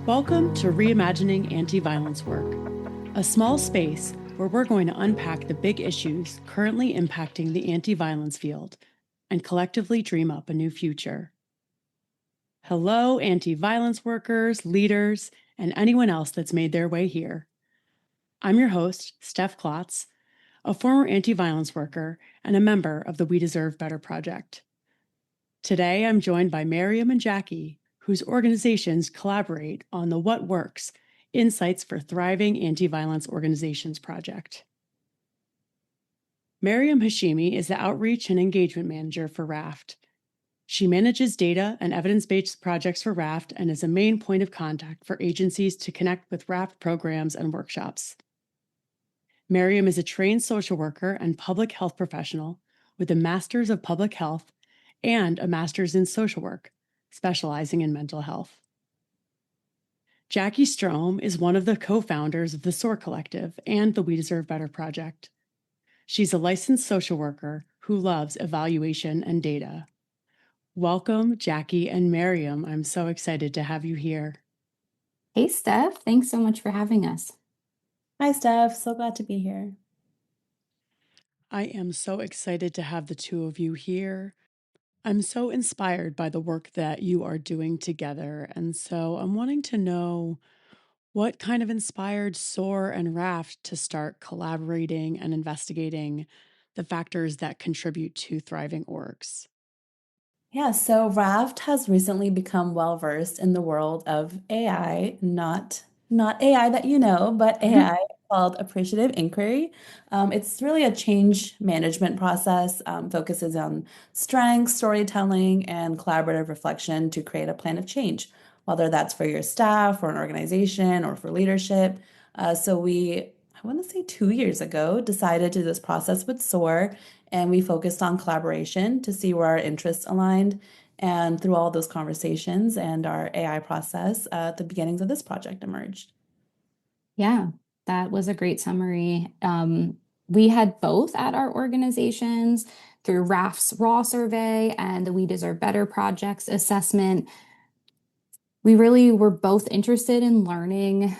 Welcome to Reimagining Anti-Violence Work, a small space where we're going to unpack the big issues currently impacting the anti-violence field and collectively dream up a new future. Hello, anti-violence workers, leaders, and anyone else that's made their way here. I'm your host, Steph, a former anti-violence worker and a member of the We Deserve Better project. Today, I'm joined by Mariam and Jackie, whose organizations collaborate on the What Works Insights for Thriving Anti-Violence Organizations project. Mariam Hashimi is the Outreach and Engagement Manager for RAFT. She manages data and evidence-based projects for RAFT and is a main point of contact for agencies to connect with RAFT programs and workshops. Mariam is a trained social worker and public health professional with a Master's of Public Health and a Master's in Social Work, specializing in mental health. Jackie Strom is one of the co-founders of the SOAR Collective and the We Deserve Better project. She's a licensed social worker who loves evaluation and data. Welcome, Jackie and Mariam. I'm so excited to have you here. Hey, Steph. Thanks so much for having us. Hi, Steph. So glad to be here. I am so excited to have the two of you here. I'm so inspired by the work that you are doing together. And so I'm wanting to know what kind of inspired SOAR and RAFT to start collaborating and investigating the factors that contribute to thriving orgs. Yeah, so RAFT has recently become well-versed in the world of AI, not AI that you know, but AI called appreciative inquiry. It's really a change management process, focuses on strengths, storytelling, and collaborative reflection to create a plan of change, whether that's for your staff or an organization or for leadership. I want to say 2 years ago, decided to do this process with SOAR, and we focused on collaboration to see where our interests aligned. And through all those conversations and our AI process, the beginnings of this project emerged. Yeah, that was a great summary. We had both at our organizations through RAF's Raw survey and the We Deserve Better projects assessment. We really were both interested in learning,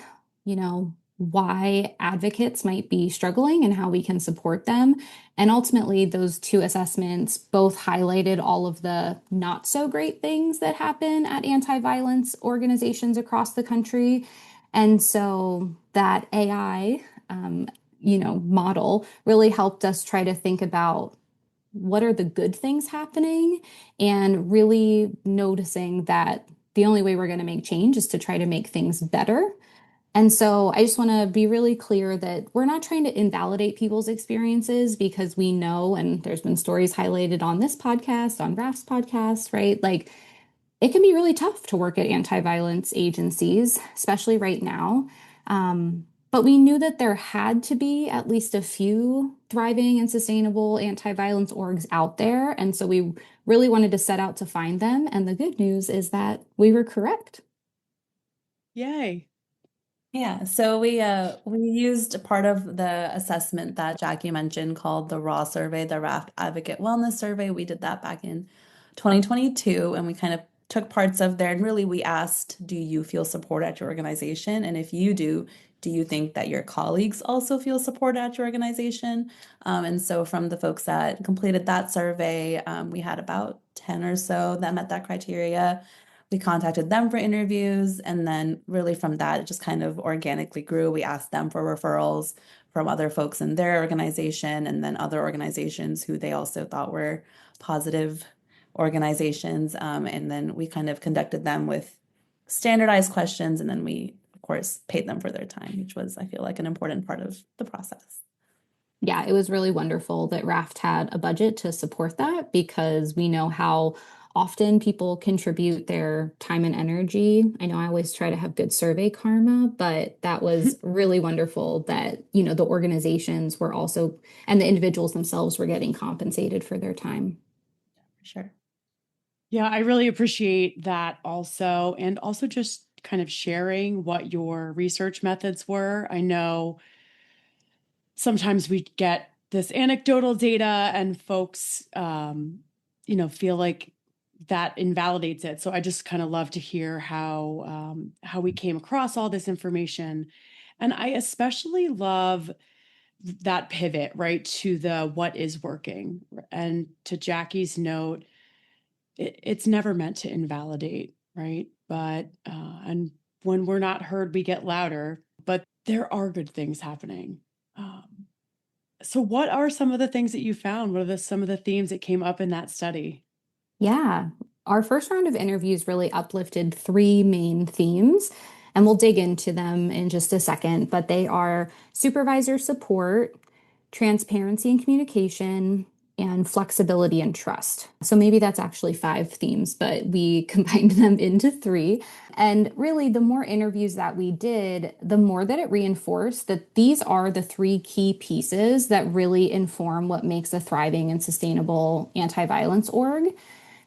why advocates might be struggling and how we can support them. And ultimately, those two assessments both highlighted all of the not so great things that happen at anti-violence organizations across the country. And so that AI, model really helped us try to think about what are the good things happening and really noticing that the only way we're going to make change is to try to make things better. And so I just want to be really clear that we're not trying to invalidate people's experiences because we know, and there's been stories highlighted on this podcast, on RAF's podcast, right? Like it can be really tough to work at anti-violence agencies, especially right now. But we knew that there had to be at least a few thriving and sustainable anti-violence orgs out there. And so we really wanted to set out to find them. And the good news is that we were correct. Yay. Yeah, so we used part of the assessment that Jackie mentioned called the RAW survey, the RAFT Advocate Wellness Survey. We did that back in 2022, and we kind of took parts of there, and really we asked, do you feel support at your organization? And if you do you think that your colleagues also feel support at your organization? And so from the folks that completed that survey, we had about 10 or so that met that criteria. We contacted them for interviews, and then really from that, it just kind of organically grew. We asked them for referrals from other folks in their organization and then other organizations who they also thought were positive organizations. And then we kind of conducted them with standardized questions, and then we, of course, paid them for their time, which was, I feel like, an important part of the process. Yeah, it was really wonderful that RAFT had a budget to support that because we know how often people contribute their time and energy. I know I always try to have good survey karma, but that was really wonderful that, the organizations were also, and the individuals themselves were getting compensated for their time. For sure. Yeah, I really appreciate that also. And also just kind of sharing what your research methods were. I know sometimes we get this anecdotal data and folks, feel like that invalidates it. So I just kind of love to hear how we came across all this information. And I especially love that pivot, right, to the what is working. And to Jackie's note, it's never meant to invalidate, right? But and when we're not heard, we get louder. But there are good things happening. So what are some of the things that you found? What are some of the themes that came up in that study? Yeah, our first round of interviews really uplifted three main themes, and we'll dig into them in just a second, but they are supervisor support, transparency and communication, and flexibility and trust. So maybe that's actually five themes, but we combined them into three. And really, the more interviews that we did, the more that it reinforced that these are the three key pieces that really inform what makes a thriving and sustainable anti-violence org.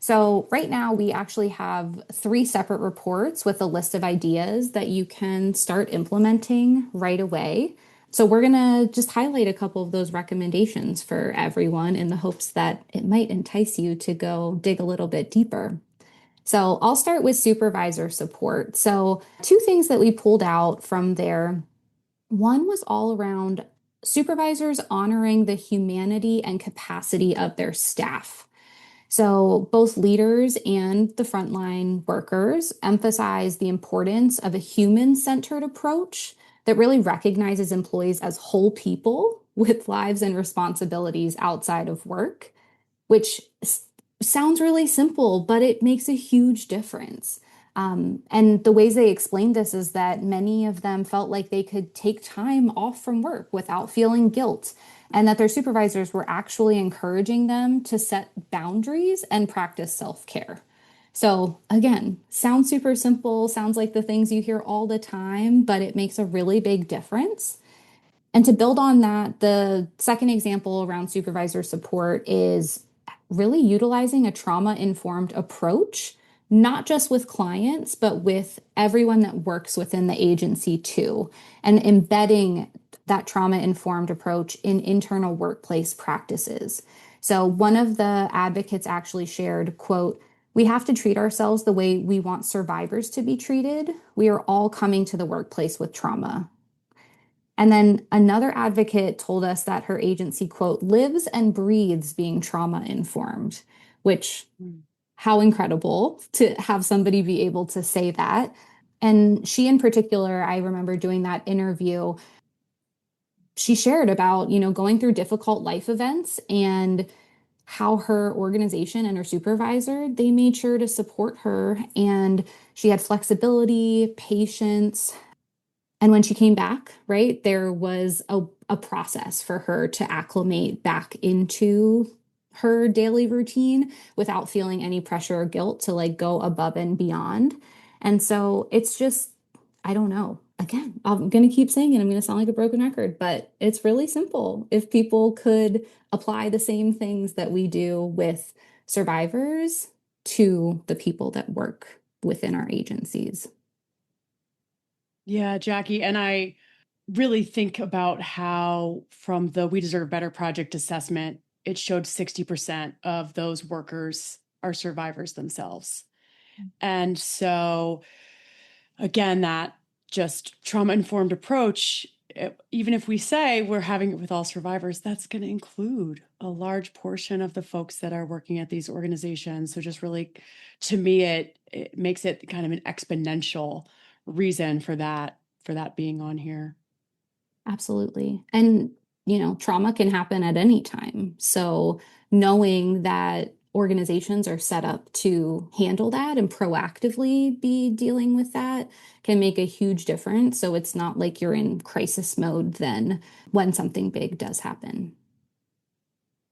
So right now we actually have three separate reports with a list of ideas that you can start implementing right away. So we're going to just highlight a couple of those recommendations for everyone in the hopes that it might entice you to go dig a little bit deeper. So I'll start with supervisor support. So two things that we pulled out from there. One was all around supervisors honoring the humanity and capacity of their staff. So, both leaders and the frontline workers emphasize the importance of a human centered approach that really recognizes employees as whole people with lives and responsibilities outside of work, which sounds really simple, but it makes a huge difference. And the ways they explained this is that many of them felt like they could take time off from work without feeling guilt, and that their supervisors were actually encouraging them to set boundaries and practice self-care. So again, sounds super simple, sounds like the things you hear all the time, but it makes a really big difference. And to build on that, the second example around supervisor support is really utilizing a trauma-informed approach, not just with clients, but with everyone that works within the agency too, and embedding that trauma-informed approach in internal workplace practices. So one of the advocates actually shared, quote, "We have to treat ourselves the way we want survivors to be treated. We are all coming to the workplace with trauma." And then another advocate told us that her agency, quote, "lives and breathes being trauma informed," which, how incredible to have somebody be able to say that. And she in particular, I remember doing that interview, she shared about, going through difficult life events and how her organization and her supervisor, they made sure to support her. And she had flexibility, patience, and when she came back, right, there was a process for her to acclimate back into her daily routine without feeling any pressure or guilt to like go above and beyond. And so it's just, I don't know. Again, I'm going to keep saying it. I'm going to sound like a broken record, but it's really simple. If people could apply the same things that we do with survivors to the people that work within our agencies. Yeah, Jackie. And I really think about how from the We Deserve Better project assessment, it showed 60% of those workers are survivors themselves. And so, again, that just trauma informed approach, even if we say we're having it with all survivors, that's going to include a large portion of the folks that are working at these organizations. So, just really, to me, it makes it kind of an exponential reason for that being on here. Absolutely. And, trauma can happen at any time. So knowing that organizations are set up to handle that and proactively be dealing with that can make a huge difference. So it's not like you're in crisis mode then when something big does happen.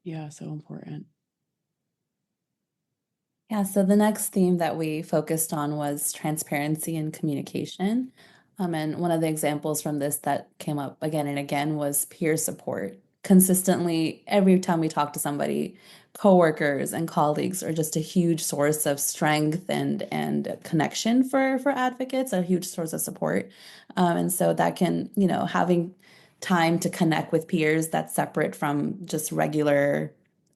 Yeah, so important. Yeah, so the next theme that we focused on was transparency and communication. And one of the examples from this that came up again and again was peer support. Consistently, every time we talk to somebody, coworkers and colleagues are just a huge source of strength and connection for advocates, a huge source of support. And so that can, having time to connect with peers that's separate from just regular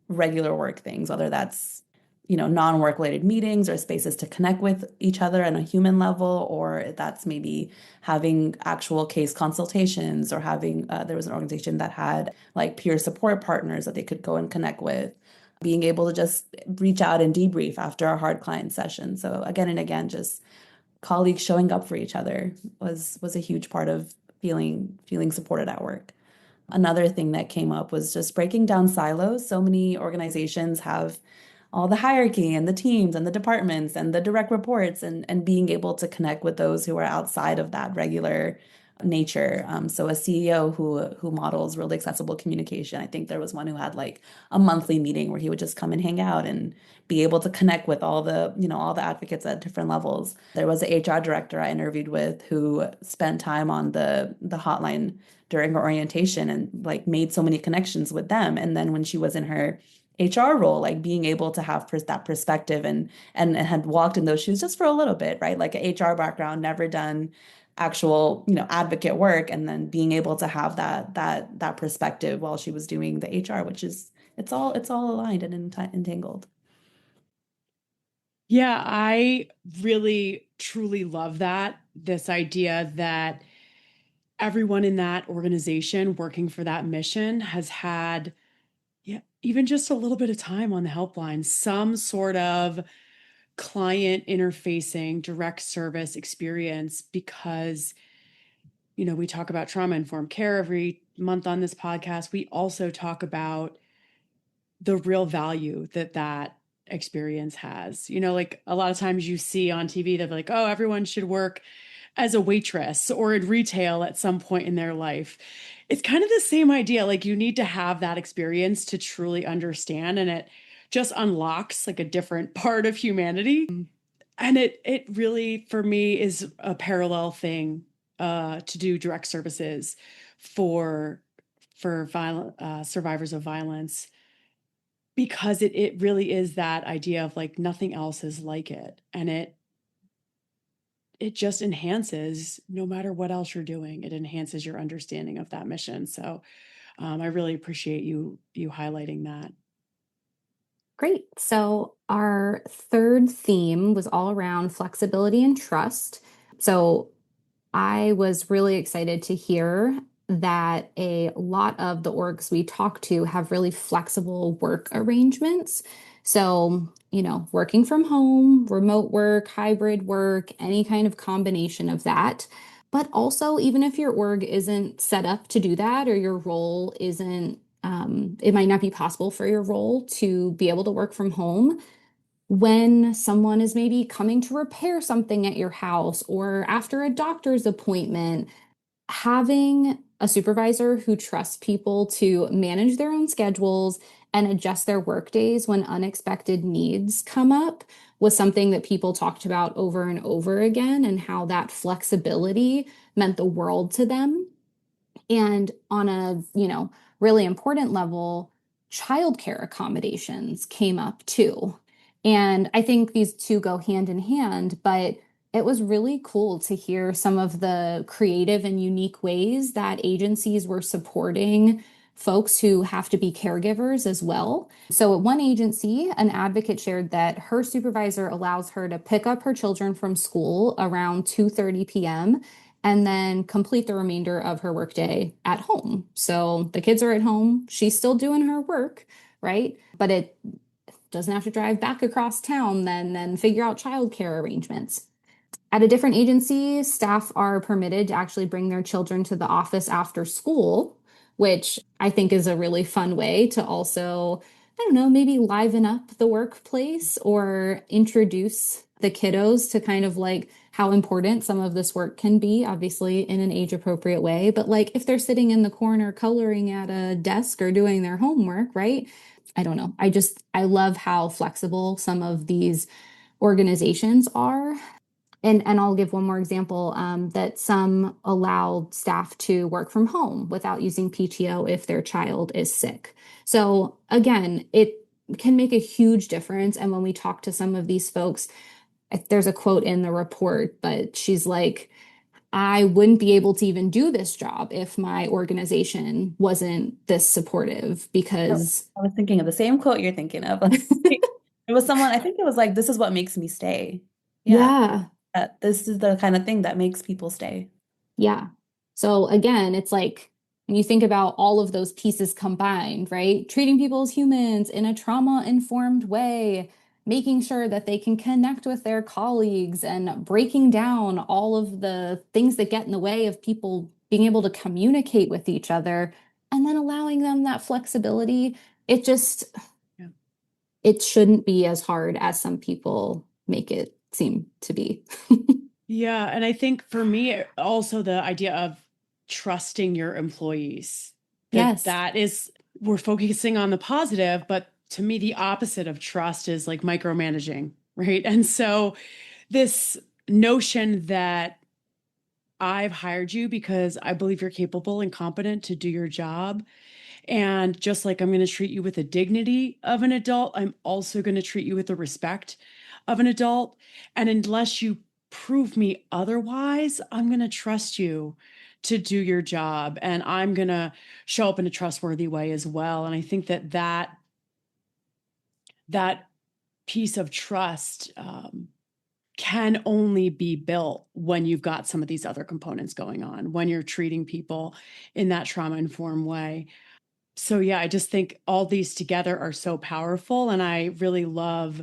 work things, whether that's non-work related meetings or spaces to connect with each other on a human level, or that's maybe having actual case consultations, or having there was an organization that had like peer support partners that they could go and connect with, being able to just reach out and debrief after a hard client session. So again and again, just colleagues showing up for each other was a huge part of feeling supported at work. Another thing that came up was just breaking down silos. So many organizations have all the hierarchy and the teams and the departments and the direct reports, and being able to connect with those who are outside of that regular nature. So a CEO who models really accessible communication. I think there was one who had like a monthly meeting where he would just come and hang out and be able to connect with all the advocates at different levels. There was an HR director I interviewed with who spent time on the hotline during her orientation and like made so many connections with them. And then when she was in her HR role, like being able to have that perspective and had walked in those shoes just for a little bit, right? Like an HR background, never done actual, advocate work, and then being able to have that perspective while she was doing the HR, which is it's all aligned and entangled. Yeah, I really truly love that. This idea that everyone in that organization working for that mission has had, yeah, even just a little bit of time on the helpline, some sort of client interfacing direct service experience, because we talk about trauma informed care every month on this podcast. We also talk about the real value that experience has. Like a lot of times you see on TV, they're like, oh, everyone should work as a waitress or in retail at some point in their life. It's kind of the same idea. Like you need to have that experience to truly understand, and it just unlocks like a different part of humanity. And it really, for me, is a parallel thing to do direct services for violent survivors of violence, because it really is that idea of like nothing else is like it, and it just enhances, no matter what else you're doing, it enhances your understanding of that mission. So I really appreciate you highlighting that. Great. So our third theme was all around flexibility and trust. So I was really excited to hear that a lot of the orgs we talk to have really flexible work arrangements. So, working from home, remote work, hybrid work, any kind of combination of that. But also, even if your org isn't set up to do that, or your role isn't, it might not be possible for your role to be able to work from home. When someone is maybe coming to repair something at your house or after a doctor's appointment, having a supervisor who trusts people to manage their own schedules and adjust their work days when unexpected needs come up was something that people talked about over and over again, and how that flexibility meant the world to them. And on a, really important level, childcare accommodations came up too. And I think these two go hand in hand, but it was really cool to hear some of the creative and unique ways that agencies were supporting folks who have to be caregivers as well. So at one agency, an advocate shared that her supervisor allows her to pick up her children from school around 2:30 p.m. and then complete the remainder of her workday at home. So the kids are at home, she's still doing her work, right? But it doesn't have to drive back across town then figure out childcare arrangements. At a different agency, staff are permitted to actually bring their children to the office after school, which I think is a really fun way to also, I don't know, maybe liven up the workplace or introduce the kiddos to kind of like how important some of this work can be, obviously in an age appropriate way. But like if they're sitting in the corner coloring at a desk or doing their homework, right? I don't know. I love how flexible some of these organizations are. And I'll give one more example, that some allow staff to work from home without using PTO if their child is sick. So again, it can make a huge difference. And when we talk to some of these folks, there's a quote in the report, but she's like, I wouldn't be able to even do this job if my organization wasn't this supportive, because I was thinking of the same quote you're thinking of. It was someone, I think it was like, this is what makes me stay. Yeah. Yeah. This is the kind of thing that makes people stay. Yeah. So again, it's like when you think about all of those pieces combined, right? Treating people as humans in a trauma-informed way, making sure that they can connect with their colleagues and breaking down all of the things that get in the way of people being able to communicate with each other, and then allowing them that flexibility. It just, Yeah. it shouldn't be as hard as some people make it seem to be. Yeah. And I think for me, also the idea of trusting your employees, Yes. that is, we're focusing on the positive, but to me, the opposite of trust is like micromanaging, right? And so this notion that I've hired you because I believe you're capable and competent to do your job. And just like I'm going to treat you with the dignity of an adult, I'm also going to treat you with the respect of an adult. And unless you prove me otherwise, I'm going to trust you to do your job. And I'm going to show up in a trustworthy way as well. And I think that piece of trust can only be built when you've got some of these other components going on, when you're treating people in that trauma informed way. So, yeah, I just think all these together are so powerful. And I really love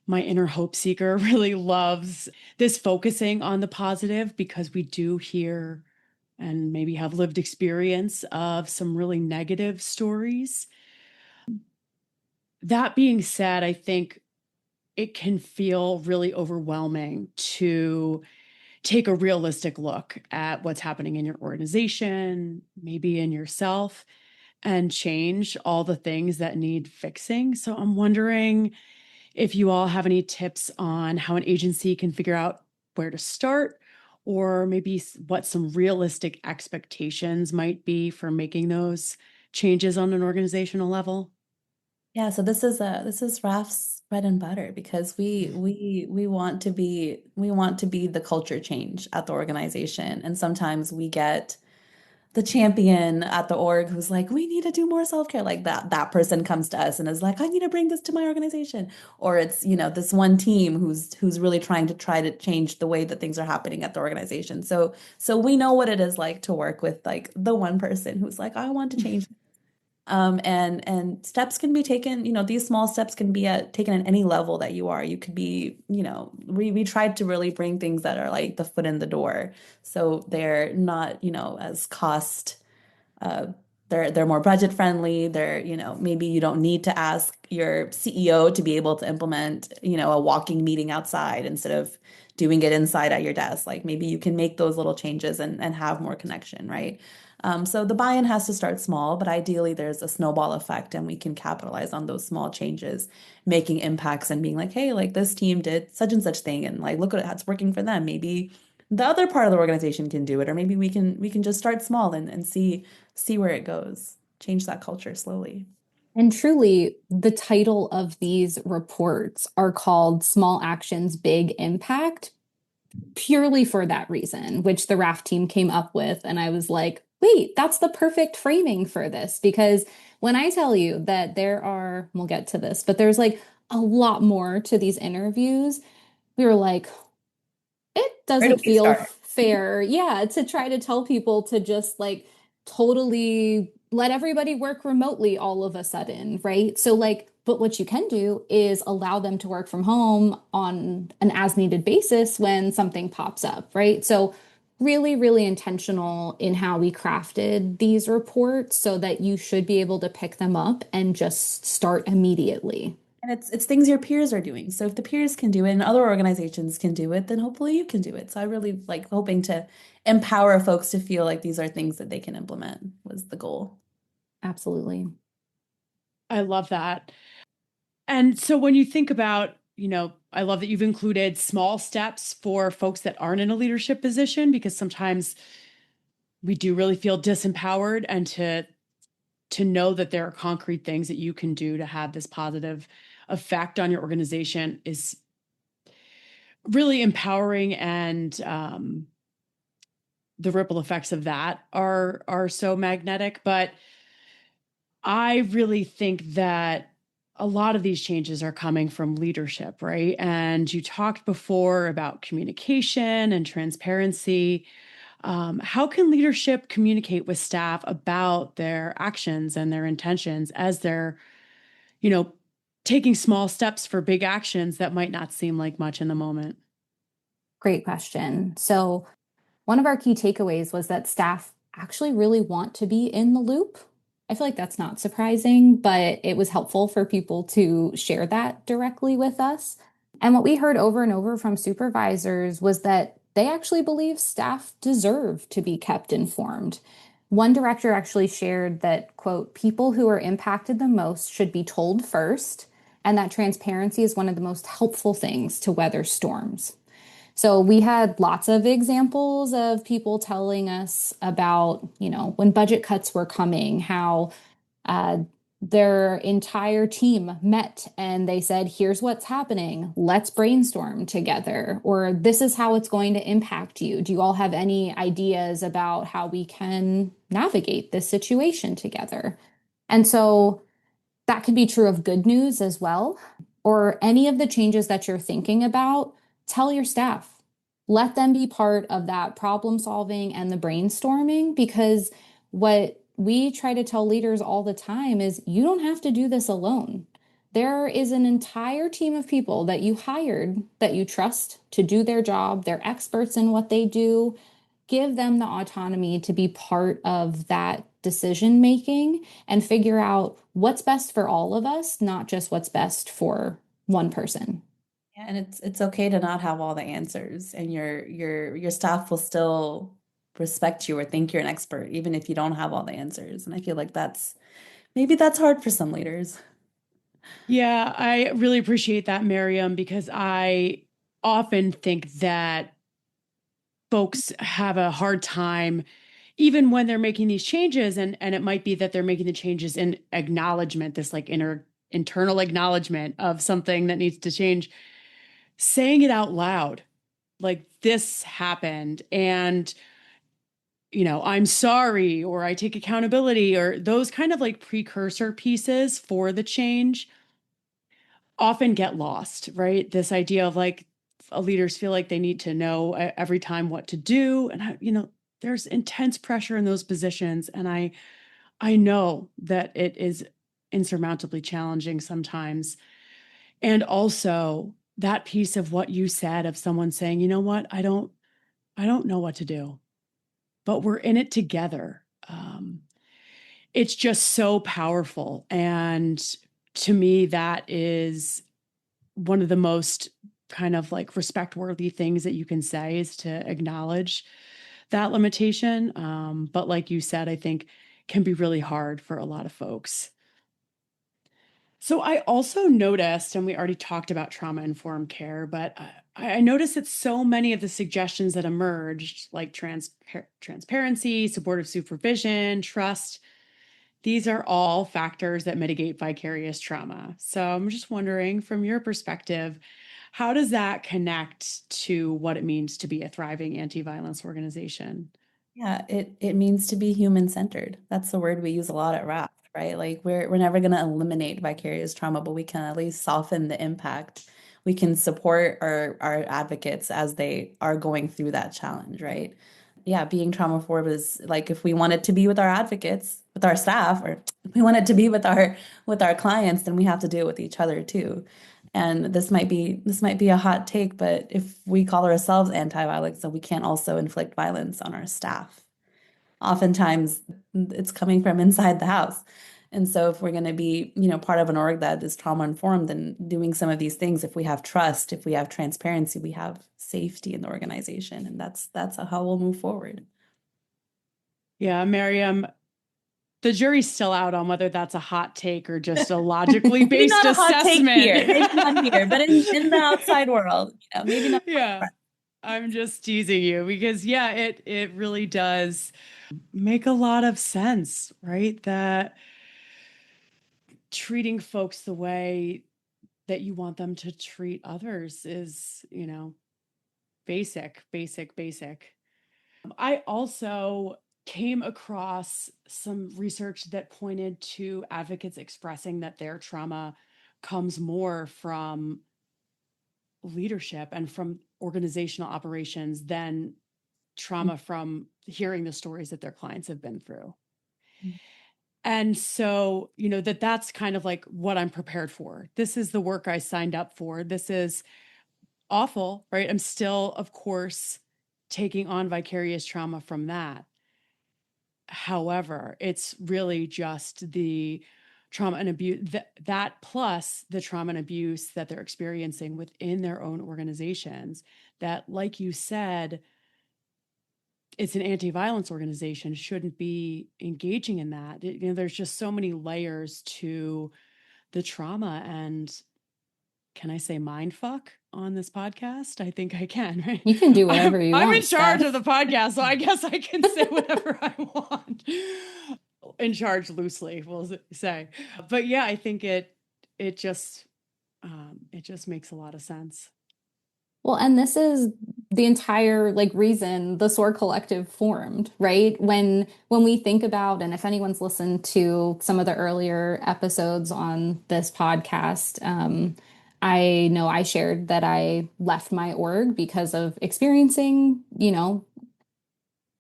my inner hope seeker, really loves this focusing on the positive because we do hear and maybe have lived experience of some really negative stories. That being said, I think it can feel really overwhelming to take a realistic look at what's happening in your organization, maybe in yourself, and change all the things that need fixing. So I'm wondering if you all have any tips on how an agency can figure out where to start, or maybe what some realistic expectations might be for making those changes on an organizational level. Yeah, so this is Raf's bread and butter because we want to be the culture change at the organization. And sometimes we get the champion at the org who's like, we need to do more self-care. Like that person comes to us and is like, I need to bring this to my organization. Or it's, this one team who's really try to change the way that things are happening at the organization. So we know what it is like to work with like the one person who's like, I want to change. And steps can be taken, these small steps can be taken at any level that you are. You could be, we tried to really bring things that are like the foot in the door. So they're not, as cost, uh, they're more budget friendly. They're, maybe you don't need to ask your CEO to be able to implement, a walking meeting outside instead of doing it inside at your desk. Like maybe you can make those little changes and have more connection, right? So the buy-in has to start small, but ideally there's a snowball effect and we can capitalize on those small changes, making impacts and being like, hey, like this team did such and such thing and like look at how it's working for them. Maybe the other part of the organization can do it, or maybe we can just start small and see where it goes. Change that culture slowly. And truly, the title of these reports are called Small Actions, Big Impact, purely for that reason, which the RAFT team came up with. And I was like, wait, that's the perfect framing for this. Because when I tell you that we'll get to this, but there's like a lot more to these interviews, we were like, it Where do doesn't we feel start? fair, yeah, to try to tell people to just like totally let everybody work remotely all of a sudden, right? So like, but what you can do is allow them to work from home on an as needed basis when something pops up, right? So really, really intentional in how we crafted these reports so that you should be able to pick them up and just start immediately. And it's things your peers are doing. So if the peers can do it and other organizations can do it, then hopefully you can do it. So I really like hoping to empower folks to feel like these are things that they can implement was the goal. Absolutely. I love that. And so when you think about, I love that you've included small steps for folks that aren't in a leadership position, because sometimes we do really feel disempowered, and to know that there are concrete things that you can do to have this positive effect on your organization is really empowering. And the ripple effects of that are so magnetic. But I really think that a lot of these changes are coming from leadership, right? And you talked before about communication and transparency. How can leadership communicate with staff about their actions and their intentions as they're, you know, taking small steps for big actions that might not seem like much in the moment? Great question. So, one of our key takeaways was that staff actually really want to be in the loop. I feel like that's not surprising, but it was helpful for people to share that directly with us. And what we heard over and over from supervisors was that they actually believe staff deserve to be kept informed. One director actually shared that, quote, people who are impacted the most should be told first, and that transparency is one of the most helpful things to weather storms. So we had lots of examples of people telling us about, when budget cuts were coming, how uh, their entire team met and they said, here's what's happening. Let's brainstorm together. Or this is how it's going to impact you. Do you all have any ideas about how we can navigate this situation together? And so that can be true of good news as well, or any of the changes that you're thinking about. Tell your staff. Let them be part of that problem solving and the brainstorming, because what we try to tell leaders all the time is you don't have to do this alone. There is an entire team of people that you hired that you trust to do their job. They're experts in what they do. Give them the autonomy to be part of that decision making and figure out what's best for all of us, not just what's best for one person. Yeah, and it's okay to not have all the answers, and your staff will still respect you or think you're an expert, even if you don't have all the answers. And I feel like maybe that's hard for some leaders. Yeah, I really appreciate that, Mariam, because I often think that folks have a hard time even when they're making these changes, and it might be that they're making the changes in acknowledgement, this like internal acknowledgement of something that needs to change, saying it out loud, like this happened, and I'm sorry, or I take accountability, or those kind of like precursor pieces for the change often get lost, right? This idea of like leaders feel like they need to know every time what to do. And there's intense pressure in those positions. And I know that it is insurmountably challenging sometimes. And also that piece of what you said of someone saying, you know what, I don't know what to do, but we're in it together. It's just so powerful. And to me, that is one of the most kind of like respect worthy things that you can say, is to acknowledge that limitation. But like you said, I think can be really hard for a lot of folks. So I also noticed, and we already talked about trauma-informed care, but I noticed that so many of the suggestions that emerged, like transparency, supportive supervision, trust, these are all factors that mitigate vicarious trauma. So I'm just wondering, from your perspective, how does that connect to what it means to be a thriving anti-violence organization? Yeah, it means to be human-centered. That's the word we use a lot at RAFT, right? Like we're never going to eliminate vicarious trauma, but we can at least soften the impact. We can support our advocates as they are going through that challenge, right? Yeah, being trauma forward is like, if we wanted to be with our advocates, with our staff, or if we wanted to be with our clients, then we have to do it with each other too. And this might be a hot take, but if we call ourselves anti-violence, then we can't also inflict violence on our staff. Oftentimes, it's coming from inside the house. And so if we're going to be, part of an org that is trauma informed, then doing some of these things, if we have trust, if we have transparency, we have safety in the organization, and that's how we'll move forward. Yeah, Mariam, the jury's still out on whether that's a hot take or just a logically Maybe based not a hot take assessment. here, maybe not here, but in the outside world, maybe not. Yeah, I'm just teasing you because yeah, it really does make a lot of sense, right? That treating folks the way that you want them to treat others is, basic, basic, basic. I also came across some research that pointed to advocates expressing that their trauma comes more from leadership and from organizational operations than trauma from hearing the stories that their clients have been through. And so, that's kind of like what I'm prepared for. This is the work I signed up for. This is awful, right? I'm still, of course, taking on vicarious trauma from that. However, it's really just the trauma and abuse that plus the trauma and abuse that they're experiencing within their own organizations that, like you said, it's an anti-violence organization, shouldn't be engaging in that. There's just so many layers to the trauma. And can I say mind fuck on this podcast? I think I can, right? You can do whatever you I'm want, in charge Steph. of the podcast, so I guess I can say whatever I want. In charge loosely, we'll say. But yeah, I think it just makes a lot of sense. Well, and this is the entire reason the SOAR Collective formed, right? When we think about, and if anyone's listened to some of the earlier episodes on this podcast, I know I shared that I left my org because of experiencing,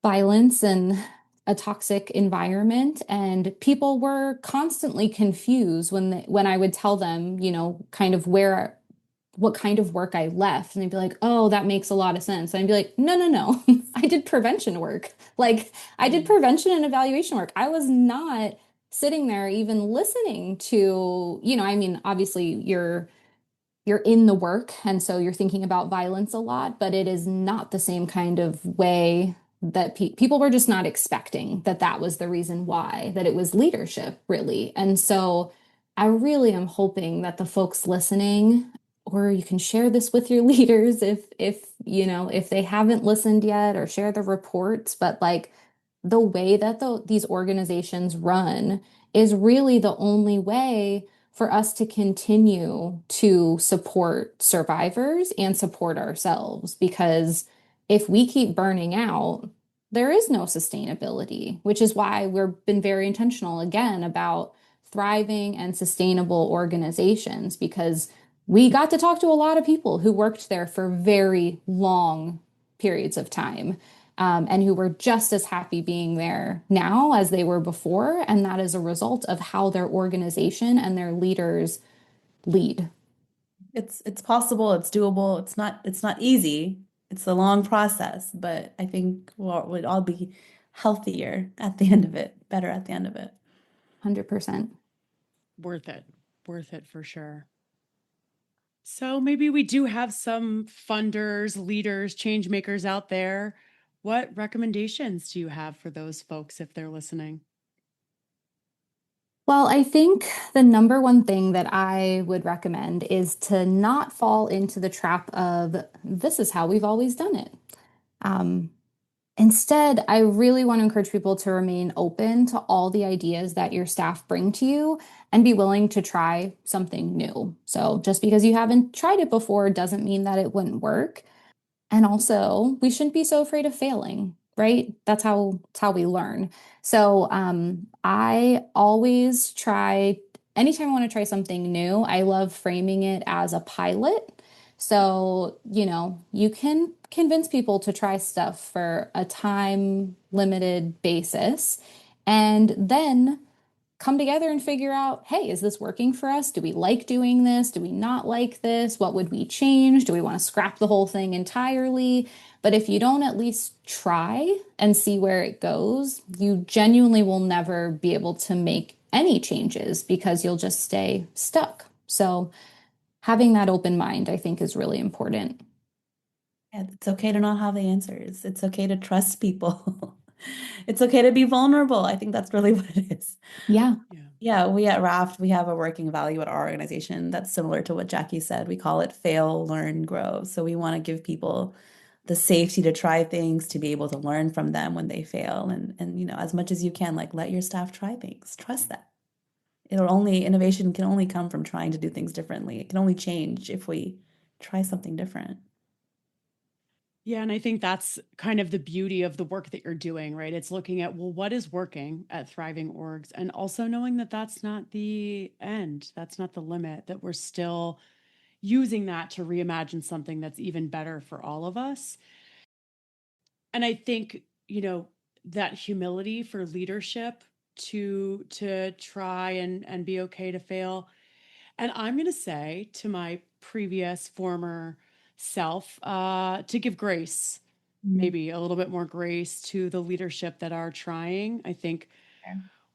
violence and a toxic environment, and people were constantly confused when I would tell them, kind of what kind of work I left. And they'd be like, oh, that makes a lot of sense. And I'd be like, no, no, no. I did prevention work. I did prevention and evaluation work. I was not sitting there even listening to, obviously you're in the work, and so you're thinking about violence a lot, but it is not the same kind of way that people were just not expecting that was the reason why, that it was leadership, really. And so I really am hoping that the folks listening, or you can share this with your leaders if they haven't listened yet, or share the reports, but the way that these organizations run is really the only way for us to continue to support survivors and support ourselves. Because if we keep burning out, there is no sustainability, which is why we've been very intentional again about thriving and sustainable organizations, because we got to talk to a lot of people who worked there for very long periods of time. And who were just as happy being there now as they were before. And that is a result of how their organization and their leaders lead. It's possible, it's doable. It's not easy. It's a long process, but I think we'd all be healthier at the end of it, better at the end of it. 100%. Worth it for sure. So maybe we do have some funders, leaders, change makers out there. What recommendations do you have for those folks if they're listening? Well, I think the number one thing that I would recommend is to not fall into the trap of this is how we've always done it. Instead, I really want to encourage people to remain open to all the ideas that your staff bring to you and be willing to try something new. So just because you haven't tried it before doesn't mean that it wouldn't work. And also, we shouldn't be so afraid of failing, right? That's how we learn. So I always try, anytime I want to try something new, I love framing it as a pilot. So, you can convince people to try stuff for a time limited basis and then come together and figure out, hey, is this working for us? Do we like doing this? Do we not like this? What would we change? Do we want to scrap the whole thing entirely? But if you don't at least try and see where it goes, you genuinely will never be able to make any changes because you'll just stay stuck. So having that open mind, I think, is really important. Yeah, it's okay to not have the answers. It's okay to trust people. It's okay to be vulnerable. I think that's really what it is. Yeah. Yeah, we at RAFT, we have a working value at our organization that's similar to what Jackie said. We call it fail, learn, grow. So we want to give people the safety to try things, to be able to learn from them when they fail. And as much as you can, let your staff try things. Trust that. Innovation can only come from trying to do things differently. It can only change if we try something different. Yeah, and I think that's kind of the beauty of the work that you're doing, right? It's looking at, well, what is working at thriving orgs, and also knowing that that's not the end, that's not the limit, that we're still using that to reimagine something that's even better for all of us. And I think, that humility for leadership to try and be okay to fail. And I'm going to say to my previous former self, to give grace, Mhm. maybe a little bit more grace to the leadership that are trying. I think,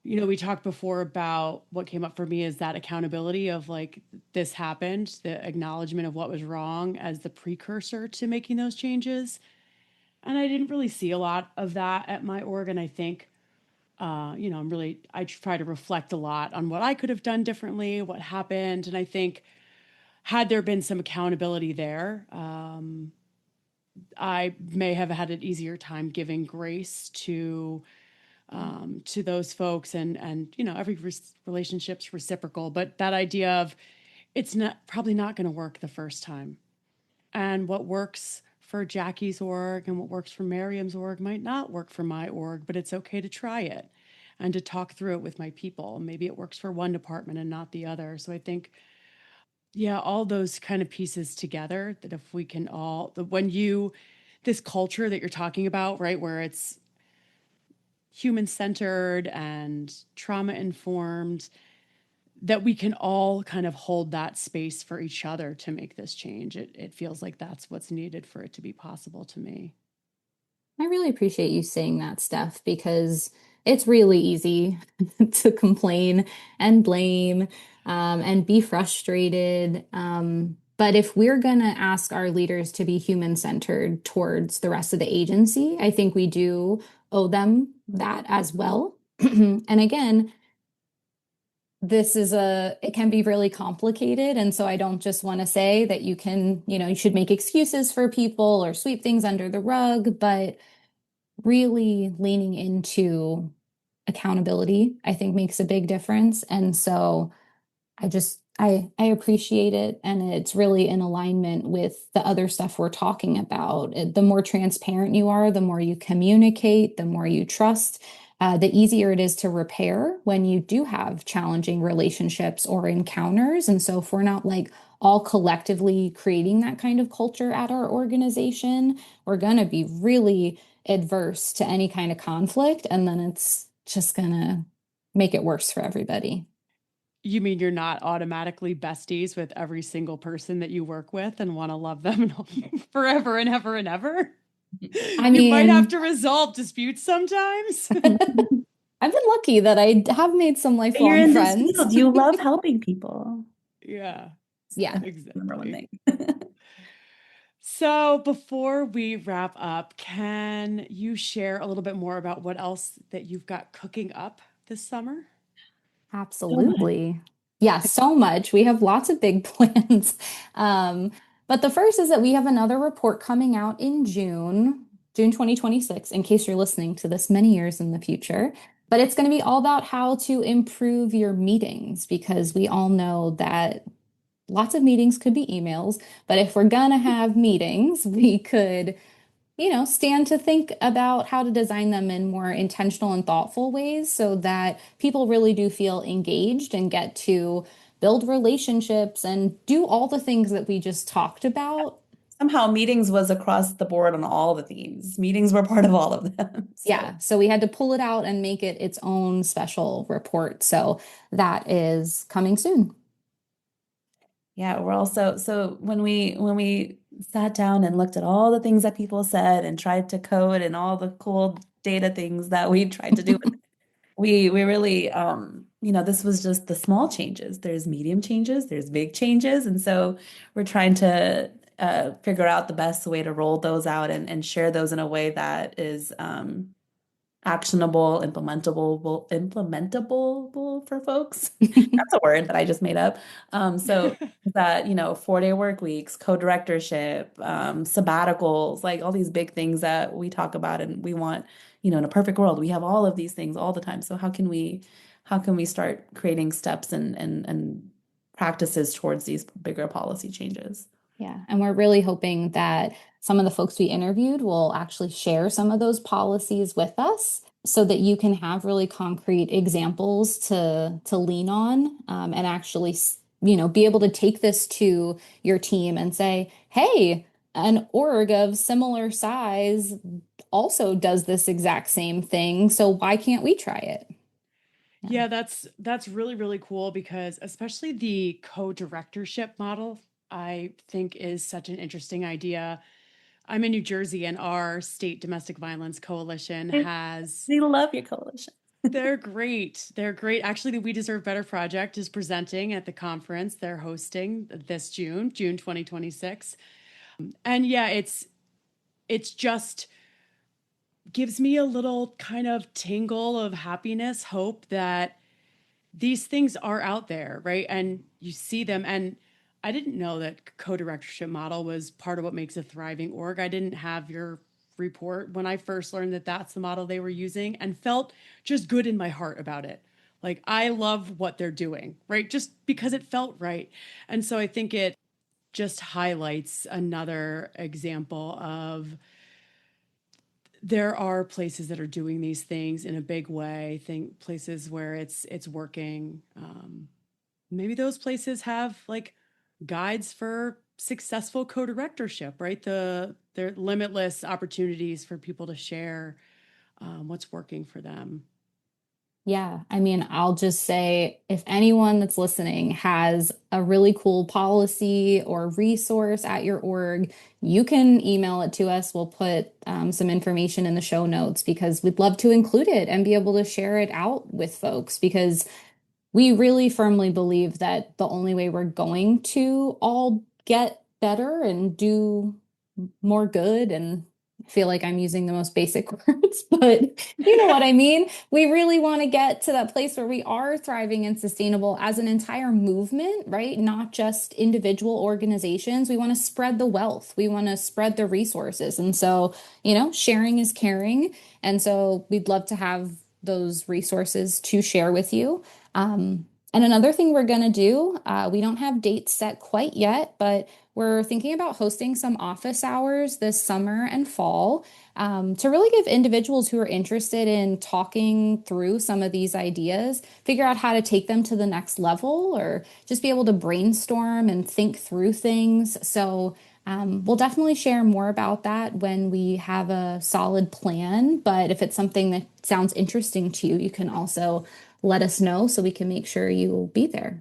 we talked before about what came up for me is that accountability of like, this happened, the acknowledgement of what was wrong as the precursor to making those changes. And I didn't really see a lot of that at my org. And I think, I try to reflect a lot on what I could have done differently, what happened. And I think, had there been some accountability there, I may have had an easier time giving grace to those folks. And every relationship's reciprocal, but that idea of it's not probably not going to work the first time, and what works for Jackie's org and what works for Mariam's org might not work for my org, but it's okay to try it and to talk through it with my people. Maybe it works for one department and not the other. So I think, yeah, all those kind of pieces together, that if we can all, when you, this culture that you're talking about, right, where it's human centered and trauma informed, that we can all kind of hold that space for each other to make this change. It feels like that's what's needed for it to be possible to me. I really appreciate you saying that, Steph, because it's really easy to complain and blame and be frustrated. But if we're going to ask our leaders to be human-centered towards the rest of the agency, I think we do owe them that as well. And again, it can be really complicated. And so I don't just want to say that you should make excuses for people or sweep things under the rug, but really leaning into accountability, I think makes a big difference. And so I appreciate it, and it's really in alignment with the other stuff we're talking about. The more transparent you are, the more you communicate, the more you trust, the easier it is to repair when you do have challenging relationships or encounters. And so if we're not like all collectively creating that kind of culture at our organization, we're going to be really adverse to any kind of conflict, and then it's just going to make it worse for everybody. You mean you're not automatically besties with every single person that you work with and want to love them forever and ever and ever? I You might have mean, to resolve disputes sometimes. I've been lucky that I have made some You're lifelong in this friends. field. You love helping people. Yeah, Yeah. That's the number one exactly. thing. So before we wrap up, can you share a little bit more about what else that you've got cooking up this summer? So much. Absolutely. Yeah, so much. We have lots of big plans. Um, but the first is that we have another report coming out in June 2026, in case you're listening to this many years in the future. But it's going to be all about how to improve your meetings, because we all know that lots of meetings could be emails. But if we're going to have meetings, we could stand to think about how to design them in more intentional and thoughtful ways so that people really do feel engaged and get to build relationships and do all the things that we just talked about. Somehow meetings was across the board on all the themes. Meetings were part of all of them. So Yeah, so we had to pull it out and make it its own special report. So that is coming soon. yeah, we're also so when we sat down and looked at all the things that people said and tried to code and all the cool data things that we tried to do, we really this was just the small changes. There's medium changes, there's big changes, and so we're trying to figure out the best way to roll those out and share those in a way that is actionable, implementable for folks. That's a word that I just made up. So that, 4-day work weeks, co-directorship, sabbaticals, like all these big things that we talk about and we want, in a perfect world, we have all of these things all the time. So how can we start creating steps and practices towards these bigger policy changes? Yeah. And we're really hoping that some of the folks we interviewed will actually share some of those policies with us so that you can have really concrete examples to lean on, and actually, be able to take this to your team and say, hey, an org of similar size also does this exact same thing. So why can't we try it? Yeah, that's really, really cool because especially the co-directorship model, I think is such an interesting idea. I'm in New Jersey and our state domestic violence coalition has, We love your coalition. they're great. They're great. Actually, the We Deserve Better Project is presenting at the conference they're hosting this June, June 2026. And yeah, it's just gives me a little kind of tingle of happiness, hope that these things are out there, right? And you see them. And I didn't know that co-directorship model was part of what makes a thriving org. I didn't have your report when I first learned that that's the model they were using and felt just good in my heart about it. Like I love what they're doing, right? Just because it felt right. And so I think it just highlights another example of there are places that are doing these things in a big way. Think places where it's working. Maybe those places have like guides for successful co-directorship, right? They're limitless opportunities for people to share what's working for them. Yeah, I mean, I'll just say if anyone that's listening has a really cool policy or resource at your org, you can email it to us. We'll put some information in the show notes because we'd love to include it and be able to share it out with folks because we really firmly believe that the only way we're going to all get better and do more good, and I feel like I'm using the most basic words, but you know what I mean? We really want to get to that place where we are thriving and sustainable as an entire movement, right? Not just individual organizations. We want to spread the wealth. We want to spread the resources. And so, sharing is caring. And so we'd love to have those resources to share with you. And another thing we're going to do, we don't have dates set quite yet, but we're thinking about hosting some office hours this summer and fall, to really give individuals who are interested in talking through some of these ideas, figure out how to take them to the next level or just be able to brainstorm and think through things. So we'll definitely share more about that when we have a solid plan. But if it's something that sounds interesting to you, you can also let us know so we can make sure you will be there.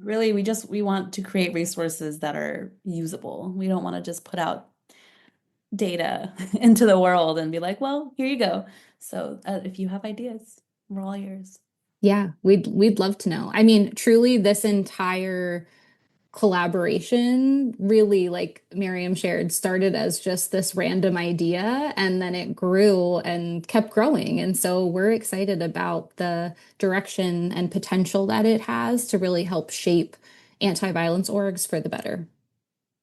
Really, we want to create resources that are usable. We don't want to just put out data into the world and be like, well, here you go. So if you have ideas, we're all ears. Yeah, we'd love to know. I mean, truly, this entire collaboration really, like Mariam shared, started as just this random idea and then it grew and kept growing. And so we're excited about the direction and potential that it has to really help shape anti-violence orgs for the better.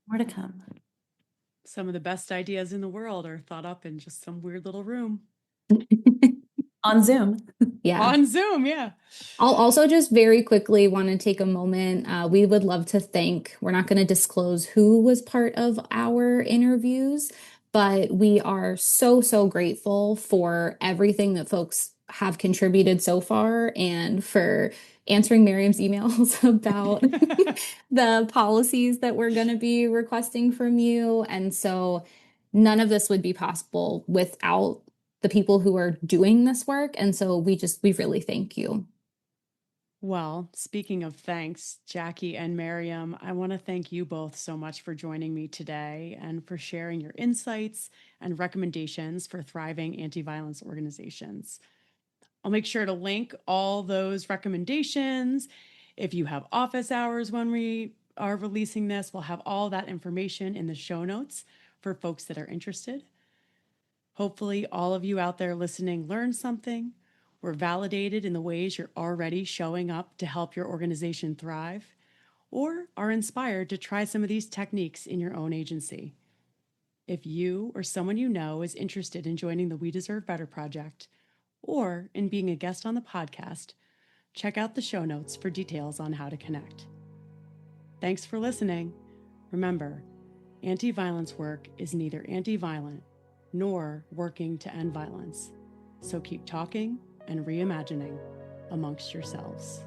More to come. Some of the best ideas in the world are thought up in just some weird little room. On Zoom. Yeah. On Zoom, yeah. I'll also just very quickly want to take a moment. We would love to thank, we're not going to disclose who was part of our interviews, but we are so, so grateful for everything that folks have contributed so far and for answering Miriam's emails about the policies that we're going to be requesting from you. And so none of this would be possible without the people who are doing this work. And so we really thank you. Well, speaking of thanks, Jackie and Mariam, I want to thank you both so much for joining me today and for sharing your insights and recommendations for thriving anti-violence organizations. I'll make sure to link all those recommendations. If you have office hours when we are releasing this, we'll have all that information in the show notes for folks that are interested. Hopefully, all of you out there listening learned something, were validated in the ways you're already showing up to help your organization thrive, or are inspired to try some of these techniques in your own agency. If you or someone you know is interested in joining the We Deserve Better project or in being a guest on the podcast, check out the show notes for details on how to connect. Thanks for listening. Remember, Anti-violence work is neither anti-violent nor working to end violence. So keep talking and reimagining amongst yourselves.